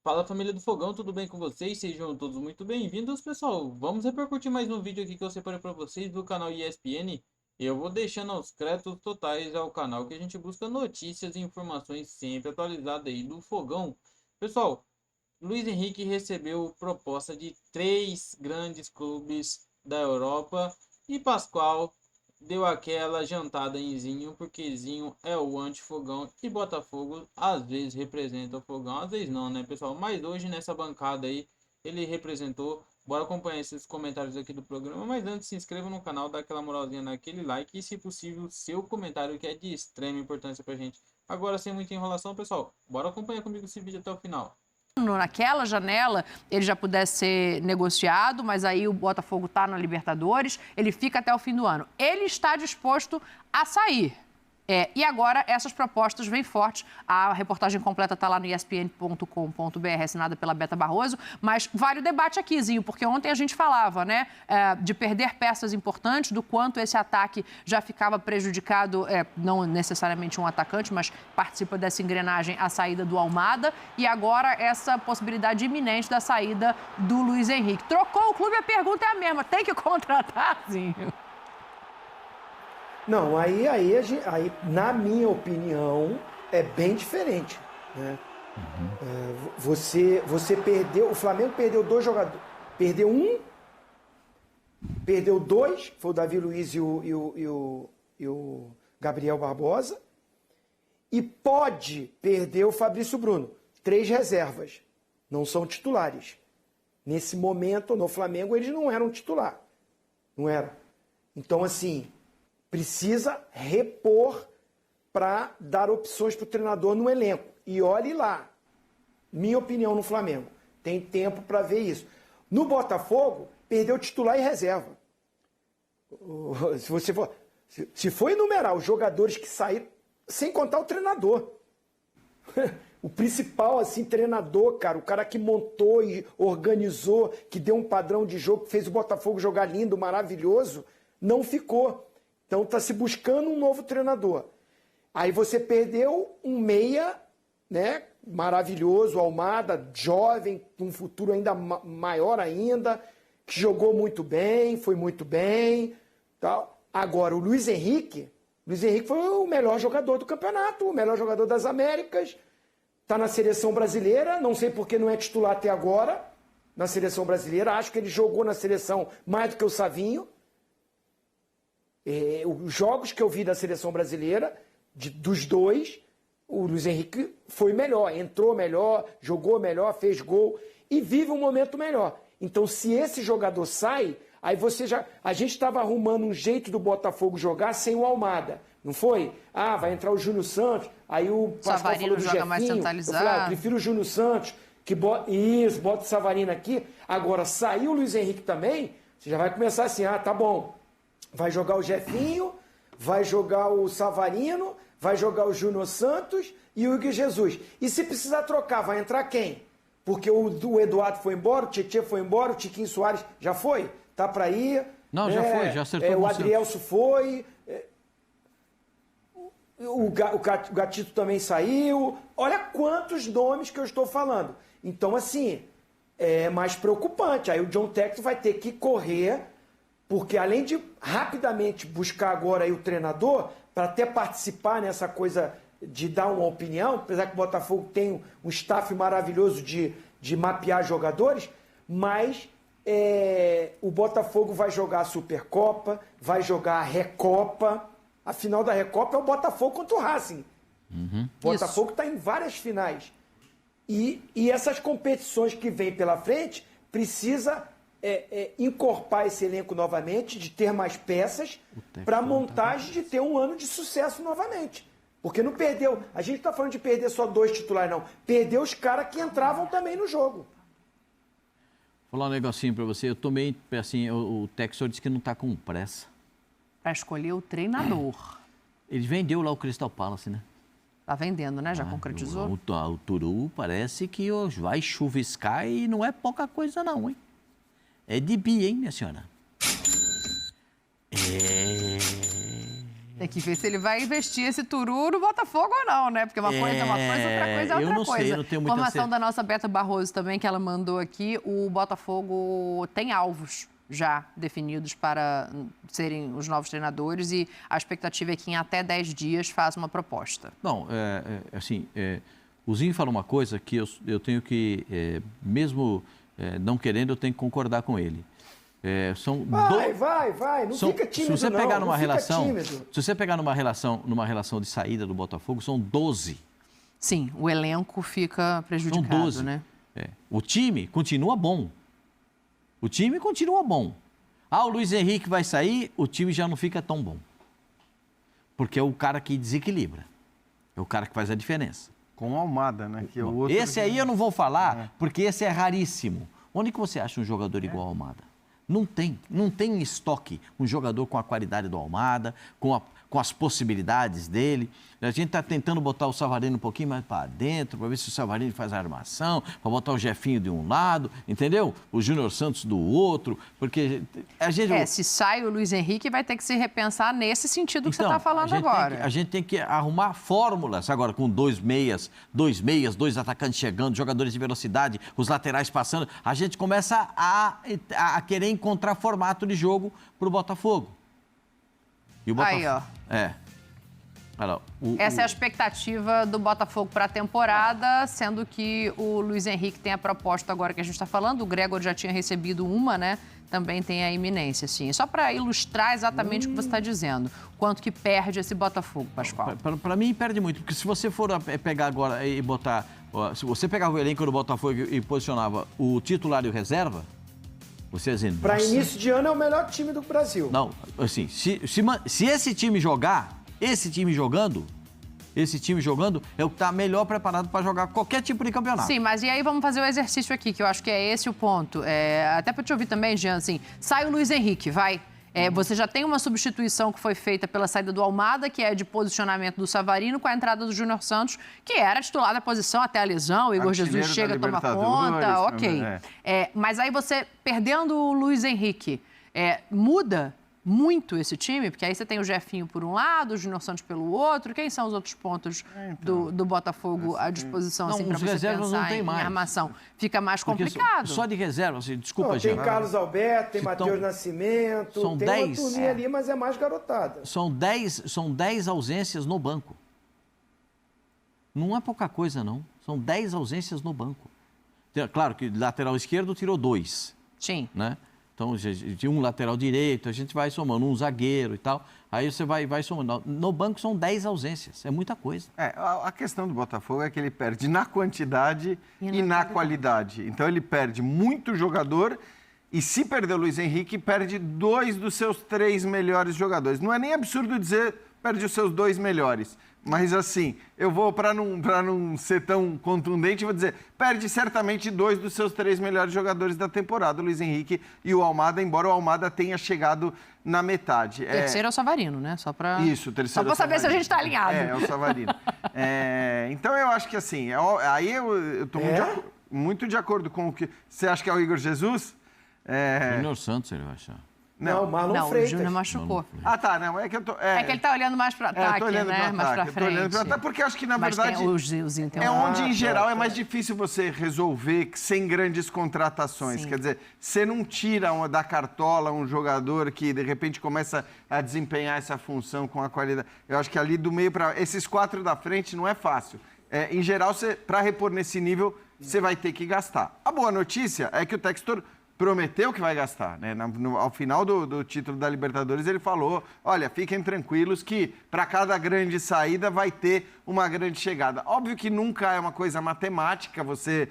Fala família do Fogão, tudo bem com vocês? Sejam todos muito bem-vindos, pessoal. Vamos repercutir mais um vídeo aqui que eu separei para vocês do canal ESPN. Eu vou deixando os créditos totais ao canal que a gente busca notícias e informações sempre atualizadas aí do Fogão. Pessoal, Luiz Henrique recebeu proposta de 3 grandes clubes da Europa e Pascoal deu aquela jantada em Zinho, porque Zinho é o anti-Fogão e Botafogo às vezes representa o Fogão, às vezes não, né, pessoal? Mas hoje nessa bancada aí ele representou. Bora acompanhar esses comentários aqui do programa, mas antes se inscreva no canal, dá aquela moralzinha naquele like e, se possível, seu comentário que é de extrema importância pra gente. Agora, sem muita enrolação, pessoal, bora acompanhar comigo esse vídeo até o final. Naquela janela ele já pudesse ser negociado, mas aí o Botafogo está na Libertadores, ele fica até o fim do ano. Ele está disposto a sair. E agora essas propostas vêm fortes. A reportagem completa está lá no espn.com.br, assinada pela Beta Barroso, mas vale o debate aqui, Zinho, porque ontem a gente falava, né, de perder peças importantes, do quanto esse ataque já ficava prejudicado, não necessariamente um atacante, mas participa dessa engrenagem a saída do Almada, e agora essa possibilidade iminente da saída do Luiz Henrique. Trocou o clube, a pergunta é a mesma, tem que contratar, Zinho? Não, aí, na minha opinião, é bem diferente, né? Você perdeu, o Flamengo perdeu 2 jogadores, perdeu um, perdeu 2, foi o Davi Luiz e o Gabriel Barbosa, e pode perder o Fabrício Bruno, 3 reservas, não são titulares. Nesse momento, no Flamengo, eles não eram titular, não eram. Então, assim, precisa repor para dar opções para o treinador no elenco. E olhe lá, minha opinião no Flamengo, tem tempo para ver isso. No Botafogo, perdeu titular e reserva. Se for enumerar os jogadores que saíram, sem contar o treinador. O principal, assim, treinador, cara, o cara que montou e organizou, que deu um padrão de jogo, que fez o Botafogo jogar lindo, maravilhoso, não ficou. Então está se buscando um novo treinador. Aí você perdeu um meia, né, maravilhoso, Almada, jovem, com um futuro ainda maior ainda, que jogou muito bem, foi muito bem. Tal. Agora, o Luiz Henrique foi o melhor jogador do campeonato, o melhor jogador das Américas, está na seleção brasileira, não sei porque não é titular até agora, na seleção brasileira, acho que ele jogou na seleção mais do que o Savinho. Os jogos que eu vi da seleção brasileira, dos dois, o Luiz Henrique foi melhor, entrou melhor, jogou melhor, fez gol e vive um momento melhor. Então, se esse jogador sai, aí a gente estava arrumando um jeito do Botafogo jogar sem o Almada, não foi? Ah, vai entrar o Júnior Santos, aí o Pascoal falou do joga mais Jefinho, centralizado. eu falei, eu prefiro o Júnior Santos, bota o Savarino aqui. Agora, saiu o Luiz Henrique também, você já vai começar assim, tá bom. Vai jogar o Jefinho, vai jogar o Savarino, vai jogar o Júnior Santos e o Hugo Jesus. E se precisar trocar, vai entrar quem? Porque o Eduardo foi embora, o Tietê foi embora, o Tiquinho Soares já foi? Tá para ir? Não, já foi, já acertou. O Adrielso foi, o Gatito também saiu. Olha quantos nomes que eu estou falando. Então, assim, é mais preocupante. Aí o John Textor vai ter que correr, porque além de rapidamente buscar agora aí o treinador, para até participar nessa coisa de dar uma opinião, apesar que o Botafogo tem um staff maravilhoso de mapear jogadores, mas o Botafogo vai jogar a Supercopa, vai jogar a Recopa. A final da Recopa é o Botafogo contra o Racing. O Botafogo está em várias finais. E essas competições que vêm pela frente, precisa encorpar esse elenco novamente, de ter mais peças, para a montagem de ter um ano de sucesso novamente. Porque não perdeu. A gente não está falando de perder só 2 titulares, não. Perdeu os caras que entravam também no jogo. Vou falar um negocinho para você. Eu tomei, assim, o Textor disse que não está com pressa. Para escolher o treinador. Ele vendeu lá o Crystal Palace, né? Tá vendendo, né? Já concretizou? O Turu parece que vai chuviscar e não é pouca coisa não, hein? É de bi, hein, minha senhora? Tem que ver se ele vai investir esse turu no Botafogo ou não, né? Porque uma coisa é uma coisa, outra coisa é outra eu não coisa. sei, eu não tenho muita Informação da nossa Beta Barroso também, que ela mandou aqui, o Botafogo tem alvos já definidos para serem os novos treinadores e a expectativa é que em até 10 dias faça uma proposta. Não, o Zinho fala uma coisa que eu tenho que, mesmo não querendo, eu tenho que concordar com ele. Vai, não fica tímido, se você pegar numa não fica relação, tímido. se você pegar numa relação de saída do Botafogo, são 12. Sim, o elenco fica prejudicado, São 12. né? O time continua bom. O time continua bom. O Luiz Henrique vai sair, o time já não fica tão bom. Porque é o cara que desequilibra. É o cara que faz a diferença. Com o Almada, né? Que é o outro esse aí eu não vou falar, porque esse é raríssimo. Onde que você acha um jogador igual ao Almada? Não tem em estoque um jogador com a qualidade do Almada, com as possibilidades dele. A gente está tentando botar o Savarino um pouquinho mais para dentro, para ver se o Savarino faz a armação, para botar o Jefinho de um lado, entendeu? O Júnior Santos do outro, porque a gente... se sai o Luiz Henrique, vai ter que se repensar nesse sentido que você está falando agora. A gente tem que arrumar fórmulas agora com dois meias, dois atacantes chegando, jogadores de velocidade, os laterais passando. A gente começa a querer encontrar formato de jogo para o Botafogo. E o Botafogo... Aí, ó. Essa é a expectativa do Botafogo para a temporada, sendo que o Luiz Henrique tem a proposta agora que a gente está falando, o Gregor já tinha recebido uma, né? Também tem a iminência, sim. Só para ilustrar exatamente o que você está dizendo. Quanto que perde esse Botafogo, Pascoal? Para mim, perde muito, porque se você for pegar agora e botar... Se você pegava o elenco do Botafogo e posicionava o titular e o reserva, você dizendo... Para início de ano é o melhor time do Brasil. Não, assim, se esse time jogar, esse time jogando é o que está melhor preparado para jogar qualquer tipo de campeonato. Sim, mas e aí vamos fazer o exercício aqui, que eu acho que é esse o ponto. Até para te ouvir também, Jean, assim, sai o Luiz Henrique, vai. Você já tem uma substituição que foi feita pela saída do Almada, que é de posicionamento do Savarino, com a entrada do Júnior Santos, que era titular da posição até a lesão. O Igor Jesus chega a tomar conta, ok. Mas aí você, perdendo o Luiz Henrique, muda muito esse time? Porque aí você tem o Jefinho por um lado, o Júnior Santos pelo outro. Quem são os outros pontos do Botafogo à disposição, assim, para você pensar em armação? Fica mais complicado. Só de reserva, assim, desculpa, Tem Carlos Alberto, tem Matheus Nascimento, são tem 10, uma turminha ali, mas é mais garotada. São 10 ausências no banco. Não é pouca coisa, não. São 10 ausências no banco. Claro que lateral esquerdo tirou 2. Sim. Né? Então, de um lateral direito, a gente vai somando, um zagueiro e tal. Aí você vai somando. No banco são 10 ausências, é muita coisa. A questão do Botafogo é que ele perde na quantidade e na qualidade. Então, ele perde muito jogador e, se perder o Luiz Henrique, perde 2 dos seus 3 melhores jogadores. Não é nem absurdo dizer perde os seus 2 melhores. Mas assim, eu vou, para não ser tão contundente, vou dizer, perde certamente 2 dos seus 3 melhores jogadores da temporada, o Luiz Henrique e o Almada, embora o Almada tenha chegado na metade. Terceiro é o Savarino, né? Só para terceiro só para saber se a gente está alinhado. É o Savarino. Então eu acho que assim, aí eu estou muito de acordo com o que... Você acha que é o Igor Jesus? Júnior Santos, ele vai achar. Não, Marlon Freitas. O Júnior machucou. Não, é que eu tô... É que ele tá olhando mais para ataque, né? Mais para frente. Eu tô olhando para ataque, porque eu acho que, na verdade, tem onde, em geral, é mais difícil você resolver sem grandes contratações. Sim. Quer dizer, você não tira da cartola um jogador que, de repente, começa a desempenhar essa função com a qualidade. Eu acho que ali do meio para... Esses 4 da frente não é fácil. Em geral, para repor nesse nível, você vai ter que gastar. A boa notícia é que o Textor prometeu que vai gastar, né? Ao final do título da Libertadores, ele falou, olha, fiquem tranquilos que para cada grande saída vai ter uma grande chegada. Óbvio que nunca é uma coisa matemática, você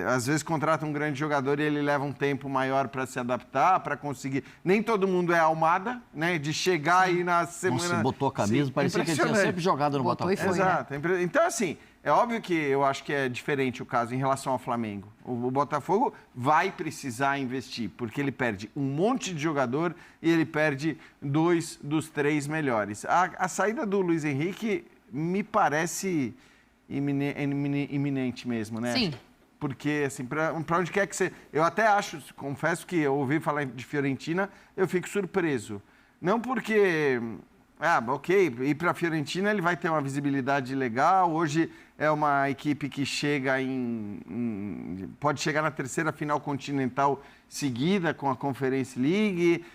às vezes contrata um grande jogador e ele leva um tempo maior para se adaptar, para conseguir... Nem todo mundo é Almada, né? De chegar aí na semana... Nossa, botou a camisa, parecia que ele tinha sempre jogado no Botafogo. Exato. Né? Então, assim... É óbvio que eu acho que é diferente o caso em relação ao Flamengo. O Botafogo vai precisar investir, porque ele perde um monte de jogador e ele perde 2 dos 3 melhores. A saída do Luiz Henrique me parece iminente mesmo, né? Sim. Porque, assim, para onde quer que você... Eu até acho, confesso que eu ouvi falar de Fiorentina, eu fico surpreso. Não porque... Ok. Ir para a Fiorentina ele vai ter uma visibilidade legal. Hoje é uma equipe que chega pode chegar na terceira final continental seguida com a Conference League.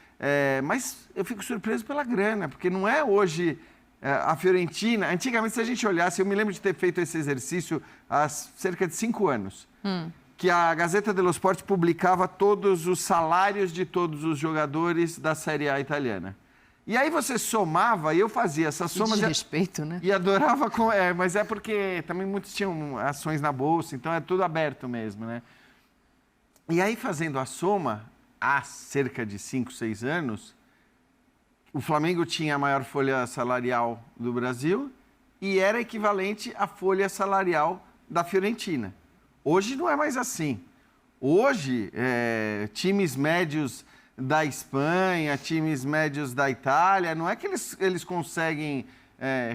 Mas eu fico surpreso pela grana, porque não é hoje a Fiorentina. Antigamente, se a gente olhasse, eu me lembro de ter feito esse exercício há cerca de 5 anos. Que a Gazzetta dello Sport publicava todos os salários de todos os jogadores da Série A italiana. E aí você somava, e eu fazia essas somas... De respeito, né? E adorava... mas é porque também muitos tinham ações na bolsa, então é tudo aberto mesmo, né? E aí, fazendo a soma, há cerca de 5, 6 anos, o Flamengo tinha a maior folha salarial do Brasil e era equivalente à folha salarial da Fiorentina. Hoje não é mais assim. Hoje, times médios da Espanha, times médios da Itália, não é que eles conseguem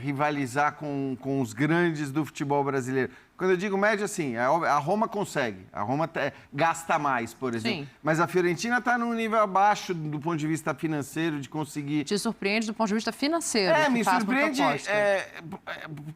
rivalizar com os grandes do futebol brasileiro. Quando eu digo médio, assim, a Roma consegue. A Roma gasta mais, por exemplo. Sim. Mas a Fiorentina está num nível abaixo do ponto de vista financeiro, de conseguir... Te surpreende do ponto de vista financeiro. Me surpreende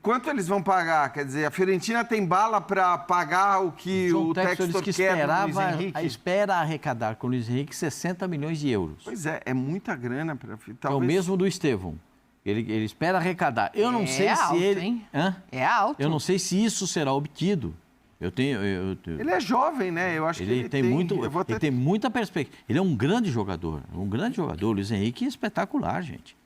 quanto eles vão pagar. Quer dizer, a Fiorentina tem bala para pagar o que o Textor quer do Luiz Henrique. Espera arrecadar com o Luiz Henrique 60 milhões de euros. Pois é muita grana para... É o mesmo do Estevão. Ele espera arrecadar. Eu não sei se alto, ele... Hein? Hã? É alto. Eu não sei se isso será obtido. Ele é jovem, né? Eu acho que ele tem muita perspectiva. Ele é um grande jogador. O Luiz Henrique é espetacular, gente.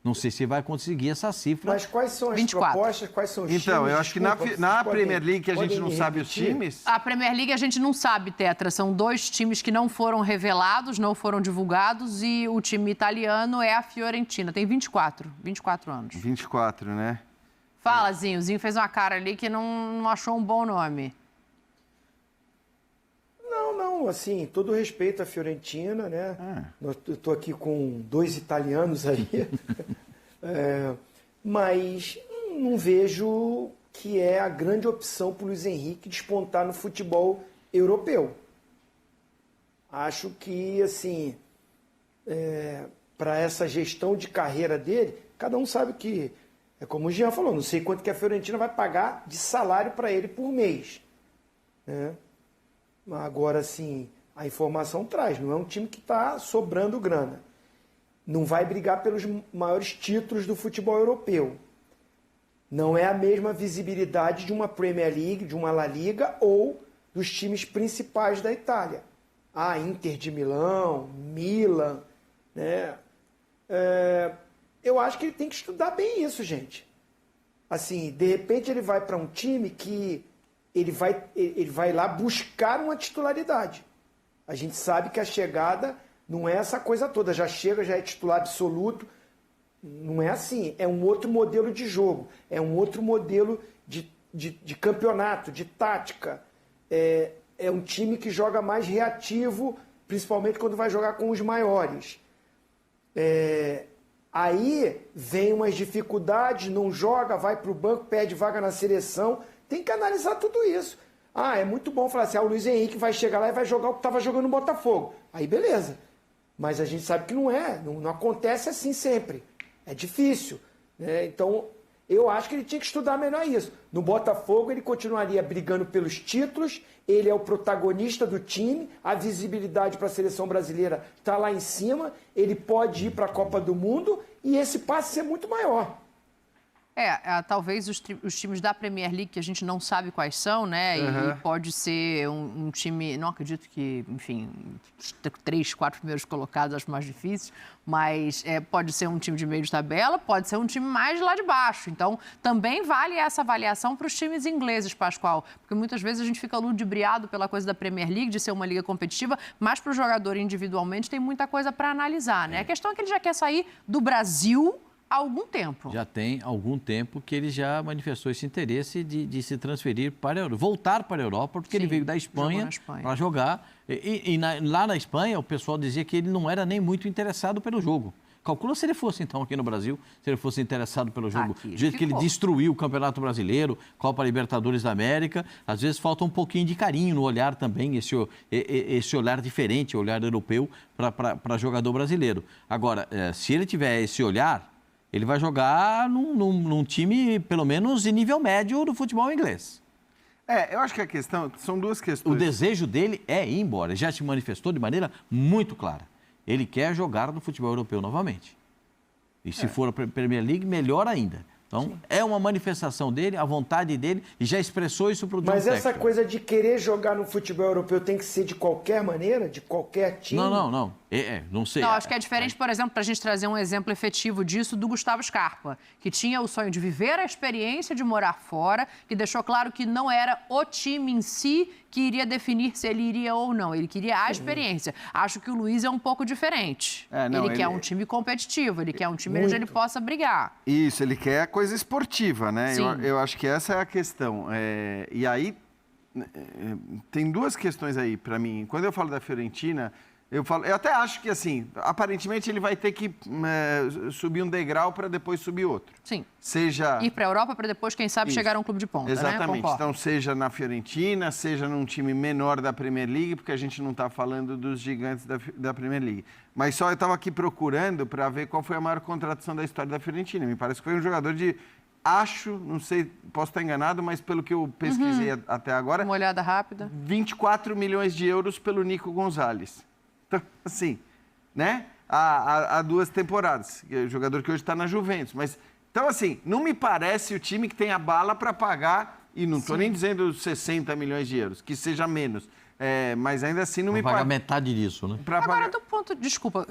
Não sei se vai conseguir essa cifra. Mas quais são as 24. propostas, quais são os times? Então, eu acho que na Premier League, que a gente não sabe os times... A Premier League a gente não sabe, Tetra. São 2 times que não foram revelados, não foram divulgados, e o time italiano é a Fiorentina. Tem 24 anos. 24, né? Fala, Zinho. O Zinho fez uma cara ali que não achou um bom nome. Não, assim, todo respeito à Fiorentina, né? Eu estou aqui com 2 italianos aí, mas não vejo que é a grande opção para o Luiz Henrique despontar no futebol europeu. Acho que, assim, para essa gestão de carreira dele, cada um sabe que, é como o Jean falou, não sei quanto que a Fiorentina vai pagar de salário para ele por mês, né? Agora, assim, a informação traz, não é um time que está sobrando grana. Não vai brigar pelos maiores títulos do futebol europeu. Não é a mesma visibilidade de uma Premier League, de uma La Liga ou dos times principais da Itália. Inter de Milão, Milan, né? Eu acho que ele tem que estudar bem isso, gente. Assim, de repente ele vai para um time que ele vai lá buscar uma titularidade. A gente sabe que a chegada não é essa coisa toda, já chega, já é titular absoluto. Não é assim, é um outro modelo de jogo, é um outro modelo de campeonato, de tática. É um time que joga mais reativo, principalmente quando vai jogar com os maiores. Aí vem umas dificuldades, não joga, vai para o banco, perde vaga na seleção. Tem que analisar tudo isso. É muito bom falar assim, o Luiz Henrique vai chegar lá e vai jogar o que estava jogando no Botafogo. Aí beleza. Mas a gente sabe que não acontece assim sempre. É difícil, né? Então, eu acho que ele tinha que estudar melhor isso. No Botafogo, ele continuaria brigando pelos títulos, ele é o protagonista do time, a visibilidade para a seleção brasileira está lá em cima, ele pode ir para a Copa do Mundo e esse passe ser muito maior. Talvez os times da Premier League, que a gente não sabe quais são, né? E pode ser um time... Não acredito que, enfim, os 3, 4 primeiros colocados acho mais difícil, mas pode ser um time de meio de tabela, pode ser um time mais lá de baixo. Então, também vale essa avaliação para os times ingleses, Pascoal, porque muitas vezes a gente fica ludibriado pela coisa da Premier League, de ser uma liga competitiva, mas para o jogador individualmente tem muita coisa para analisar, né? A questão é que ele já quer sair do Brasil há algum tempo. Já tem algum tempo que ele já manifestou esse interesse de se transferir para a Europa, voltar para a Europa, porque ele veio da Espanha para jogar. Lá na Espanha, o pessoal dizia que ele não era nem muito interessado pelo jogo. Calcula se ele fosse, então, aqui no Brasil, se ele fosse interessado pelo jogo. Do jeito que ele destruiu o Campeonato Brasileiro, Copa Libertadores da América, às vezes falta um pouquinho de carinho no olhar também, esse olhar diferente, o olhar europeu para jogador brasileiro. Agora, se ele tiver esse olhar, Ele vai jogar num time, pelo menos, de nível médio do futebol inglês. Eu acho que a questão, são duas questões. O desejo dele é ir embora. Ele já se manifestou de maneira muito clara. Ele quer jogar no futebol europeu novamente. E se for a Premier League, melhor ainda. Então, é uma manifestação dele, a vontade dele, e já expressou isso para o John Mas essa Textor. coisa de querer jogar no futebol europeu tem que ser de qualquer maneira, de qualquer time? Não. Não sei. Não, acho que é diferente, por exemplo, para a gente trazer um exemplo efetivo disso do Gustavo Scarpa, que tinha o sonho de viver a experiência de morar fora, que deixou claro que não era o time em si que iria definir se ele iria ou não. Ele queria a experiência. Acho que o Luiz é um pouco diferente. Ele quer um time competitivo, ele quer um time onde ele possa brigar. Isso, ele quer coisa esportiva, né? Sim. Eu acho que essa é a questão. E aí, tem duas questões aí para mim. Quando eu falo da Fiorentina, eu até acho que, assim, aparentemente ele vai ter que subir um degrau para depois subir outro. Sim. Seja... Ir para a Europa para depois, quem sabe, chegar a um clube de ponta, Exatamente. né? Então, seja na Fiorentina, seja num time menor da Premier League, porque a gente não está falando dos gigantes da Premier League. Mas só eu estava aqui procurando para ver qual foi a maior contratação da história da Fiorentina. Me parece que foi um jogador de... Acho, não sei, posso estar enganado, mas pelo que eu pesquisei até agora... Uma olhada rápida. 24 milhões de euros pelo Nico Gonzalez. Então, assim, né? Há 2 temporadas. O jogador que hoje está na Juventus. Mas, então, assim, não me parece o time que tem a bala para pagar, e não estou nem dizendo 60 milhões de euros, que seja menos. Mas ainda assim não me pagar parece. metade disso, né? Agora, do ponto... Desculpa,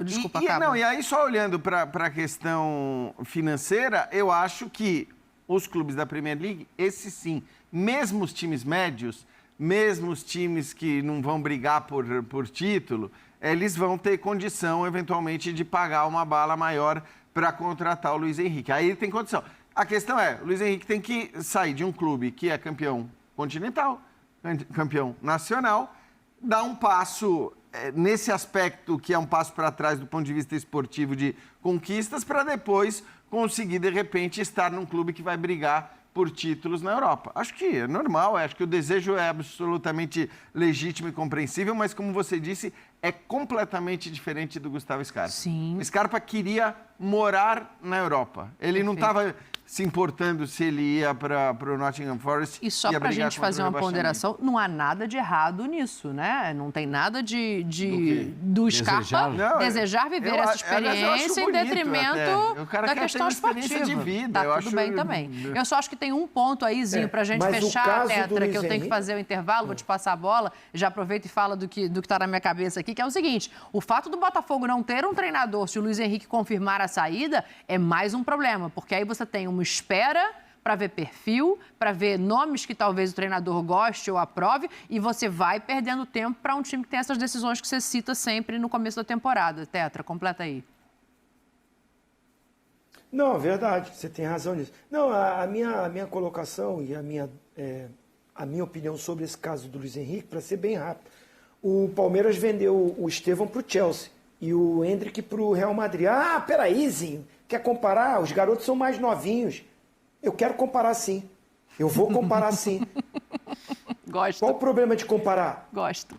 Cabo. E aí, só olhando para a questão financeira, eu acho que os clubes da Premier League, esses sim, mesmo os times médios, mesmo os times que não vão brigar por título, eles vão ter condição, eventualmente, de pagar uma bala maior para contratar o Luiz Henrique. Aí tem condição. A questão é, o Luiz Henrique tem que sair de um clube que é campeão continental, campeão nacional, dar um passo nesse aspecto que é um passo para trás do ponto de vista esportivo de conquistas, para depois conseguir, de repente, estar num clube que vai brigar por títulos na Europa. Acho que é normal, acho que o desejo é absolutamente legítimo e compreensível, mas, como você disse, é completamente diferente do Gustavo Scarpa. Sim. O Scarpa queria morar na Europa. Ele não estava se importando se ele ia para o Nottingham Forest. E só para a gente fazer uma ponderação, não há nada de errado nisso, né? Não tem nada do Scarpa desejar viver essa experiência em detrimento da questão esportiva. De vida, tá tudo bem também. Eu só acho que tem um ponto aí,zinho, para a gente fechar, Tetra, que eu tenho que fazer o intervalo, vou te passar a bola, já aproveito e fala do que está na minha cabeça aqui, que é o seguinte, o fato do Botafogo não ter um treinador, se o Luiz Henrique confirmar a saída, é mais um problema, porque aí você tem uma espera para ver perfil, para ver nomes que talvez o treinador goste ou aprove, e você vai perdendo tempo para um time que tem essas decisões que você cita sempre no começo da temporada. Tetra, completa aí. Não, verdade, você tem razão nisso. Não, a minha colocação e a minha opinião sobre esse caso do Luiz Henrique, para ser bem rápido, o Palmeiras vendeu o Estevão para o Chelsea e o Endrick para o Real Madrid. Ah, peraí, Zinho, quer comparar? Os garotos são mais novinhos. Eu quero comparar sim. Eu vou comparar sim. Gosto. Qual o problema de comparar? Gosto.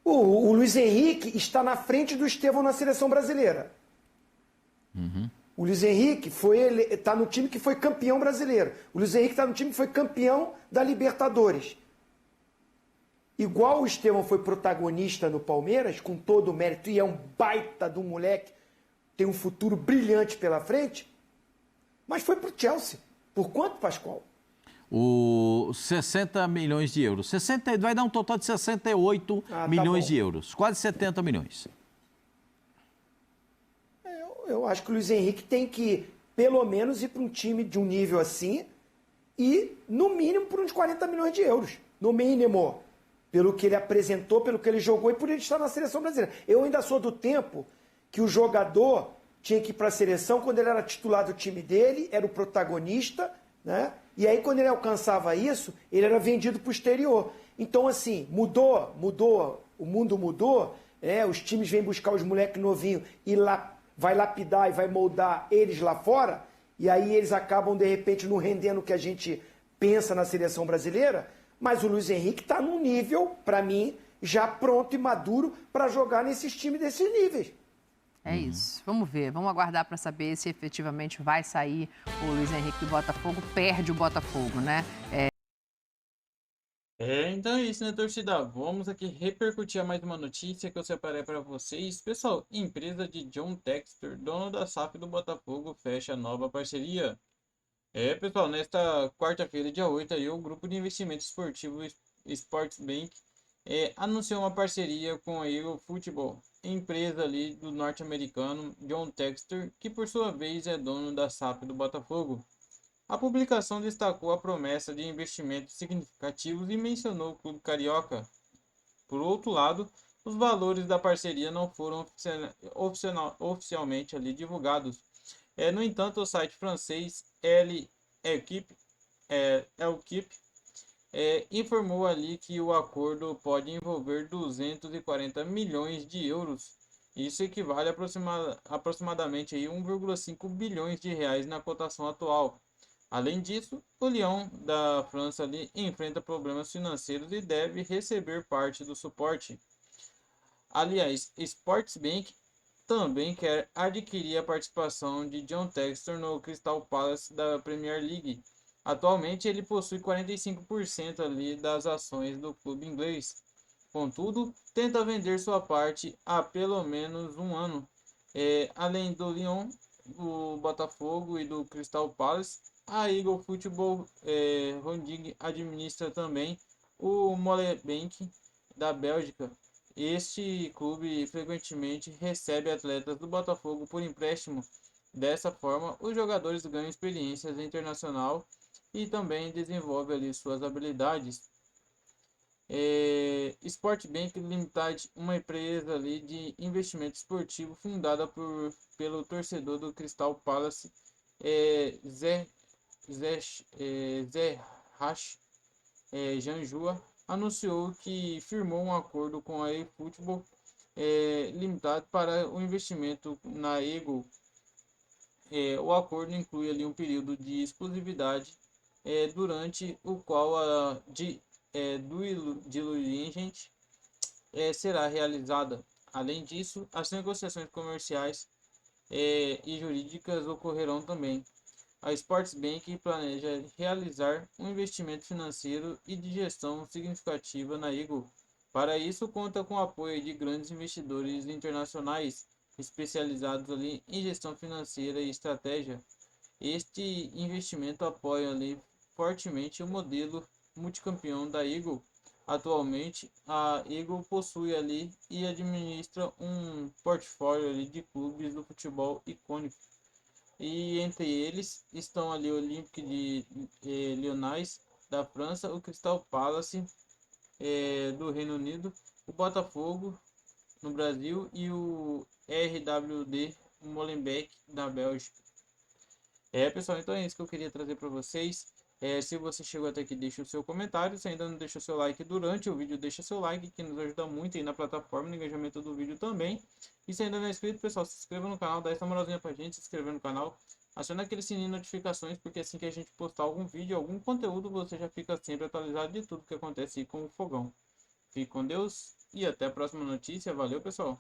O Luiz Henrique está na frente do Estevão na seleção brasileira. O Luiz Henrique está no time que foi campeão brasileiro. O Luiz Henrique está no time que foi campeão da Libertadores. Igual o Estevão foi protagonista no Palmeiras, com todo o mérito, e é um baita de um moleque, tem um futuro brilhante pela frente, mas foi para o Chelsea. Por quanto, Pascoal? 60 milhões de euros. Vai dar um total de 68 milhões de euros. Quase 70 milhões. Eu acho que o Luiz Henrique tem que, pelo menos, ir para um time de um nível assim e, no mínimo, por uns 40 milhões de euros. No mínimo. Pelo que ele apresentou, pelo que ele jogou e por ele estar na seleção brasileira. Eu ainda sou do tempo que o jogador tinha que ir para a seleção quando ele era titular do time dele, era o protagonista, né? E aí, quando ele alcançava isso, ele era vendido para o exterior. Então, assim, mudou, o mundo mudou, os times vêm buscar os moleques novinhos e vai lapidar e vai moldar eles lá fora, e aí eles acabam, de repente, não rendendo o que a gente pensa na seleção brasileira. Mas o Luiz Henrique está num nível, para mim, já pronto e maduro para jogar nesses times desses níveis. É isso. Vamos ver, vamos aguardar para saber se efetivamente vai sair o Luiz Henrique do Botafogo, perde o Botafogo, né? Então é isso, né, torcida? Vamos aqui repercutir mais uma notícia que eu separei para vocês. Pessoal, empresa de John Textor, dono da SAF do Botafogo, fecha nova parceria. Pessoal, nesta quarta-feira, dia 8, aí, o grupo de investimento esportivo Sports Bank anunciou uma parceria com a Eagle Football, empresa ali do norte-americano John Textor, que por sua vez é dono da SAF do Botafogo. A publicação destacou a promessa de investimentos significativos e mencionou o clube carioca. Por outro lado, os valores da parceria não foram oficialmente ali divulgados. No entanto, o site francês L'Equipe informou ali que o acordo pode envolver 240 milhões de euros. Isso equivale a aproximadamente aí 1,5 bilhões de reais na cotação atual. Além disso, o Lyon da França ali enfrenta problemas financeiros e deve receber parte do suporte. Aliás, Sports Bank também quer adquirir a participação de John Textor no Crystal Palace da Premier League. Atualmente ele possui 45% ali das ações do clube inglês. Contudo, tenta vender sua parte há pelo menos um ano. Além do Lyon, do Botafogo e do Crystal Palace, a Eagle Football Holding administra também o Molenbeek da Bélgica. Este clube frequentemente recebe atletas do Botafogo por empréstimo. Dessa forma, os jogadores ganham experiências internacional e também desenvolvem ali suas habilidades. Sport Bank Limited, uma empresa ali de investimento esportivo fundada pelo torcedor do Crystal Palace, Zé Rash Janjua, anunciou que firmou um acordo com a eFootball Limited para o investimento na Eagle. O acordo inclui ali um período de exclusividade durante o qual a due diligence será realizada. Além disso, as negociações comerciais e jurídicas ocorrerão também. A Sports Bank planeja realizar um investimento financeiro e de gestão significativa na Eagle. Para isso, conta com o apoio de grandes investidores internacionais especializados ali em gestão financeira e estratégia. Este investimento apoia ali fortemente o modelo multicampeão da Eagle. Atualmente, a Eagle possui ali e administra um portfólio ali de clubes do futebol icônico. E entre eles estão ali o Olympique de Lyonnais da França, o Crystal Palace do Reino Unido, o Botafogo no Brasil e o RWD Molenbeek da Bélgica. Pessoal, então é isso que eu queria trazer para vocês. Se você chegou até aqui, deixa o seu comentário. Se ainda não deixou o seu like durante o vídeo, deixa seu like, que nos ajuda muito aí na plataforma, no engajamento do vídeo também. E se ainda não é inscrito, pessoal, se inscreva no canal, dá essa moralzinha pra gente, se inscrever no canal. Aciona aquele sininho de notificações, porque assim que a gente postar algum vídeo, algum conteúdo, você já fica sempre atualizado de tudo que acontece aí com o Fogão. Fique com Deus e até a próxima notícia. Valeu, pessoal!